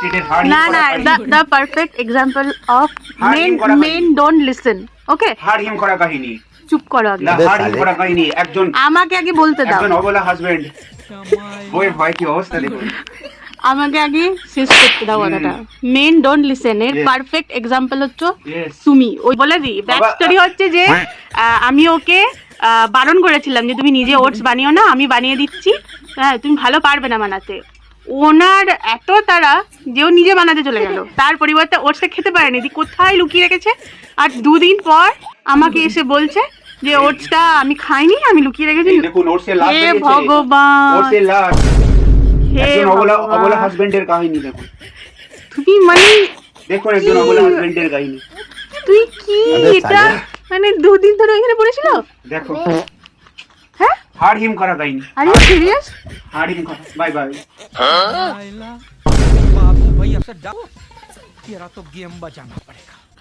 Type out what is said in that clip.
স্টেটের হার্ড না না, the perfect example of men don't listen. Okay, hard him করা কাহিনী চুপ করো আগে, না, হার্ড হিম করা কাহিনী। একজন আমাকে আগে বলতে দাও, একজন অবলা হাজবেন্ড, বইয়ের ভয় কি অবস্থা দেখুন। আমাকে আগে শেষ করতে দাও কথাটা। মেন ডোন্ট লিসেন এর Yes. পারফেক্ট এক্সাম্পল হচ্ছে Yes. তুমি। ওই বলে দিই, ব্যাক বাবা, স্টোরি হচ্ছে যে আমি ওকে বারণ করেছিলাম যে তুমি নিজে ওটস বানিও না, আমি বানিয়ে দিচ্ছি, হ্যাঁ তুমি ভালো পারবে না বানাতে। ওনার এত তারা যে ও নিজে বানাতে চলে গেল, তার পরিবর্তে ওটসটা খেতে পারেনি, দি কোথায় লুকিয়ে রেখেছে। আর 2 দিন পর আমাকে এসে বলছে যে ওটসটা আমি খাইনি, আমি লুকিয়ে রেখেছি। এই দেখুন ওটসের লাশ হে বেরিয়েছে, ভগবান, ওটসের লাশ। হে একজন অবলা ভগবান। হাজবেন্ডের কাহিনী দেখুন, তুমি মানে দেখুন একজন অবলা হাজবেন্ডের কাহিনী। তুই কি এটা মানে 2 দিন ধরে এখানে পড়েছিল? দেখো হ্যাঁ, হার্ড হিম করা কাহিনী, are you serious? Hurt him করা। Bye by. बाबू भाई अब से तेरा तो गेम बजाना पड़ेगा।